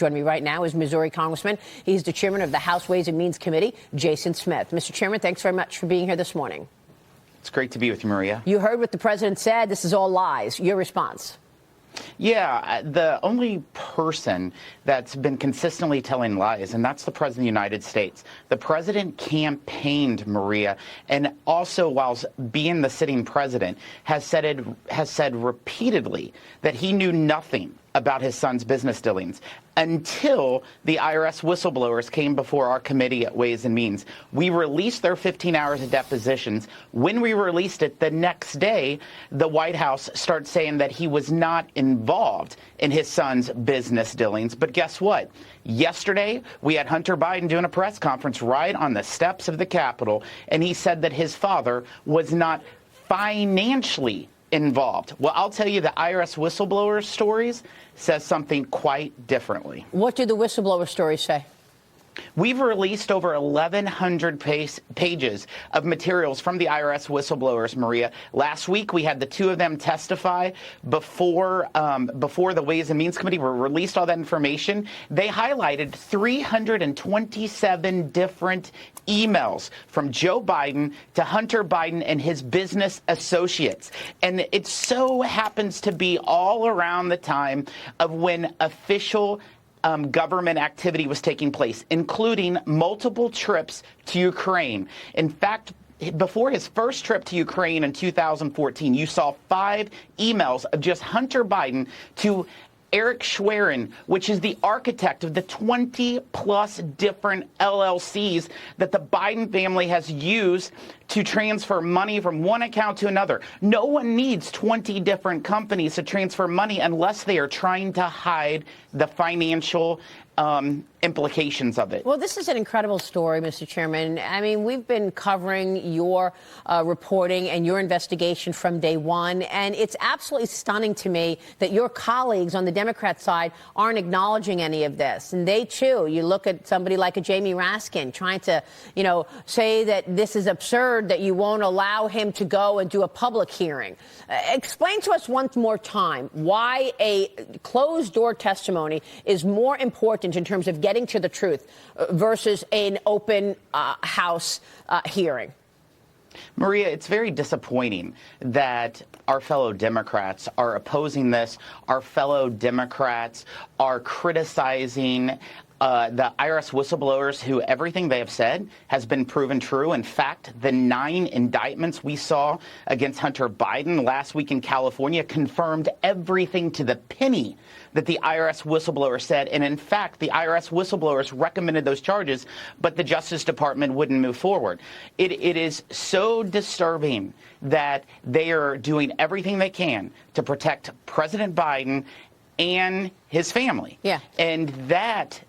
Joining me right now is Missouri Congressman. He's the chairman of the House Ways and Means Committee, Jason Smith. Mr. Chairman, thanks very much for being here this morning. It's great to be with you, Maria. You heard what the president said. This is all lies. Your response? Yeah, the only person that's been consistently telling lies, and that's the president of the United States. The president campaigned, Maria, and also whilst being the sitting president, has said repeatedly that he knew nothing about his son's business dealings until the IRS whistleblowers came before our committee at Ways and Means. We released their 15 hours of depositions. When we released it, the next day, the White House started saying that he was not involved in his son's business dealings. But guess what? Yesterday, we had Hunter Biden doing a press conference right on the steps of the Capitol, and he said that his father was not financially involved. Well, I'll tell you, the IRS whistleblower stories says something quite differently. What do the whistleblower stories say? We've released over 1,100 pages of materials from the IRS whistleblowers, Maria. Last week, we had the two of them testify before the Ways and Means Committee. We released all that information. They highlighted 327 different emails from Joe Biden to Hunter Biden and his business associates. And it so happens to be all around the time of when official government activity was taking place, including multiple trips to Ukraine. In fact, before his first trip to Ukraine in 2014, you saw 5 emails of just Hunter Biden to Eric Schwerin, which is the architect of the 20-plus different LLCs that the Biden family has used to transfer money from one account to another. No one needs 20 different companies to transfer money unless they are trying to hide the financial implications of it. Well, this is an incredible story, Mr. Chairman. I mean, we've been covering your reporting and your investigation from day one, and it's absolutely stunning to me that your colleagues on the Democrat side aren't acknowledging any of this. And they, too, you look at somebody like a Jamie Raskin trying to, say that this is absurd, that you won't allow him to go and do a public hearing. Explain to us once more time why a closed-door testimony is more important in terms of getting to the truth versus an open house hearing. Maria, it's very disappointing that our fellow Democrats are opposing this. Our fellow Democrats are criticizing the IRS whistleblowers who everything they have said has been proven true. In fact, the 9 indictments we saw against Hunter Biden last week in California confirmed everything to the penny that the IRS whistleblower said. And in fact, the IRS whistleblowers recommended those charges, but the Justice Department wouldn't move forward. It is so disturbing that they are doing everything they can to protect President Biden and his family. Yeah. And that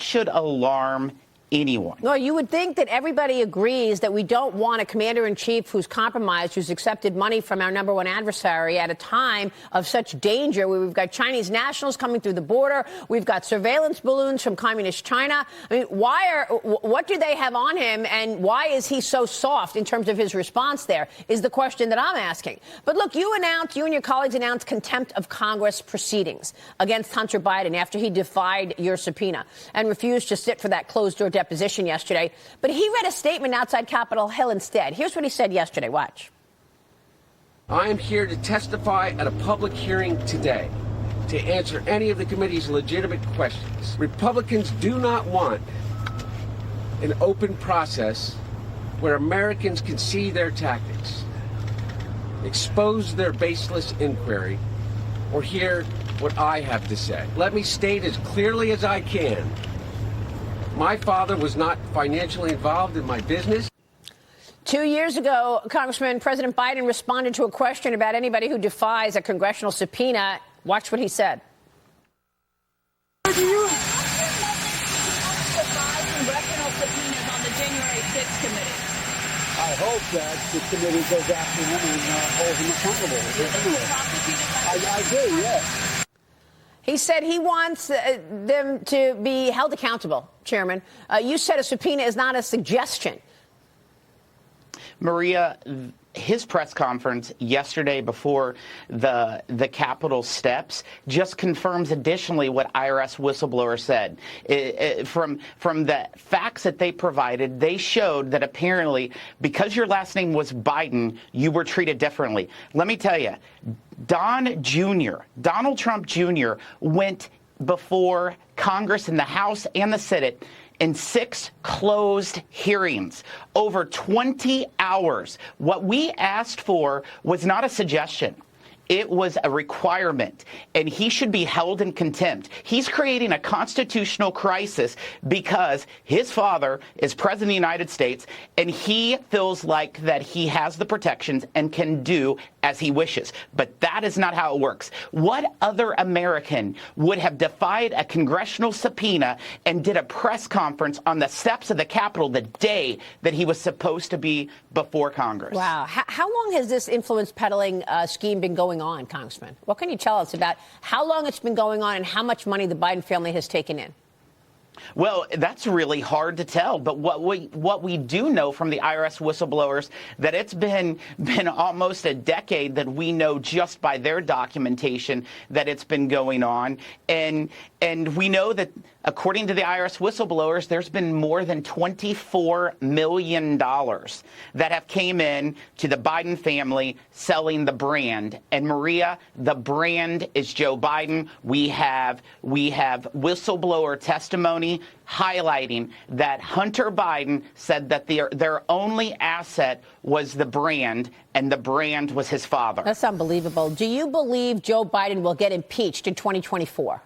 should alarm anyone. Well, you would think that everybody agrees that we don't want a commander-in-chief who's compromised, who's accepted money from our number one adversary at a time of such danger, where we've got Chinese nationals coming through the border, we've got surveillance balloons from communist China. I mean, what do they have on him, and why is he so soft in terms of his response there, is the question that I'm asking. But look, you and your colleagues announced contempt of Congress proceedings against Hunter Biden after he defied your subpoena and refused to sit for that closed-door deposition yesterday. But he read a statement outside Capitol Hill instead. Here's what he said yesterday. Watch. I am here to testify at a public hearing today to answer any of the committee's legitimate questions. Republicans do not want an open process where Americans can see their tactics, expose their baseless inquiry, or hear what I have to say. Let me state as clearly as I can: my father was not financially involved in my business. 2 years ago, Congressman, President Biden responded to a question about anybody who defies a congressional subpoena. Watch what he said. Congressional subpoenas on the January 6th committee. I hope that the committee goes after him and holds him accountable. I do, yes. He said he wants them to be held accountable, Chairman. You said a subpoena is not a suggestion. Maria, his press conference yesterday before the Capitol steps just confirms additionally what IRS whistleblower said. From the facts that they provided, they showed that apparently because your last name was Biden, you were treated differently. Let me tell you, Donald Trump Jr. went before Congress in the House and the Senate in 6 closed hearings, over 20 hours. What we asked for was not a suggestion. It was a requirement, and he should be held in contempt. He's creating a constitutional crisis because his father is president of the United States, and he feels like that he has the protections and can do as he wishes. But that is not how it works. What other American would have defied a congressional subpoena and did a press conference on the steps of the Capitol the day that he was supposed to be before Congress? Wow. How long has this influence peddling scheme been going on, Congressman? What can you tell us about how long it's been going on and how much money the Biden family has taken in? Well, that's really hard to tell. But what we do know from the IRS whistleblowers, that it's been almost a decade that we know just by their documentation that it's been going on. And we know that according to the IRS whistleblowers, there's been more than $24 million that have came in to the Biden family selling the brand. And Maria, the brand is Joe Biden. We have whistleblower testimony highlighting that Hunter Biden said that their only asset was the brand, and the brand was his father. That's unbelievable. Do you believe Joe Biden will get impeached in 2024?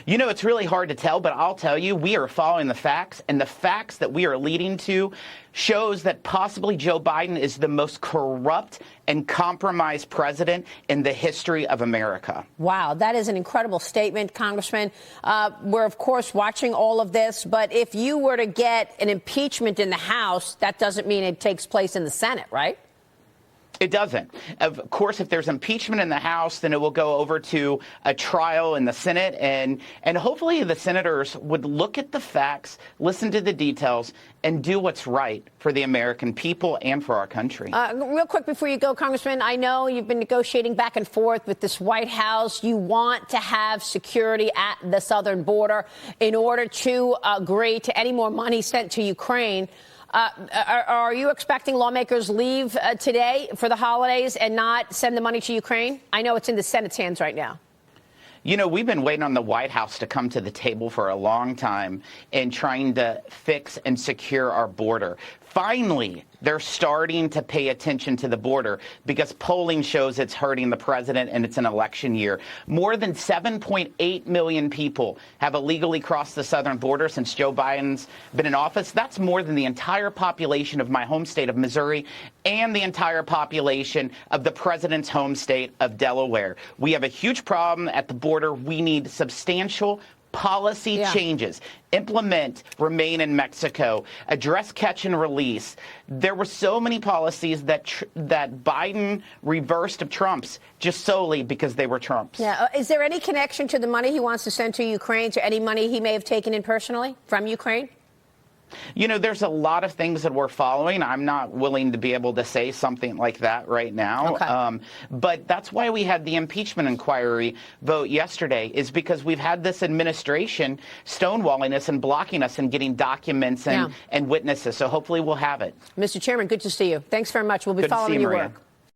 You know, it's really hard to tell, but I'll tell you, we are following the facts, and the facts that we are leading to shows that possibly Joe Biden is the most corrupt and compromised president in the history of America. Wow, that is an incredible statement, Congressman. We're, of course, watching all of this, but if you were to get an impeachment in the House, that doesn't mean it takes place in the Senate, right? It doesn't. Of course, if there's impeachment in the House, then it will go over to a trial in the Senate, and hopefully the senators would look at the facts, listen to the details, and do what's right for the American people and for our country. Real quick before you go, Congressman, I know you've been negotiating back and forth with this White House. You want to have security at the southern border in order to agree to any more money sent to Ukraine. Are you expecting lawmakers leave today for the holidays and not send the money to Ukraine? I know it's in the Senate's hands right now. You know, we've been waiting on the White House to come to the table for a long time in trying to fix and secure our border. Finally, they're starting to pay attention to the border because polling shows it's hurting the president and it's an election year. More than 7.8 million people have illegally crossed the southern border since Joe Biden's been in office. That's more than the entire population of my home state of Missouri and the entire population of the president's home state of Delaware. We have a huge problem at the border. We need substantial policy changes, implement Remain in Mexico, address catch and release. There were so many policies that Biden reversed of Trump's just solely because they were Trump's. Yeah. Is there any connection to the money he wants to send to Ukraine, to any money he may have taken in personally from Ukraine? You know, there's a lot of things that we're following. I'm not willing to be able to say something like that right now. Okay. But that's why we had the impeachment inquiry vote yesterday, is because we've had this administration stonewalling us and blocking us and getting documents and witnesses. So hopefully we'll have it. Mr. Chairman, good to see you. Thanks very much. We'll be Good to see following you, your Maria. work.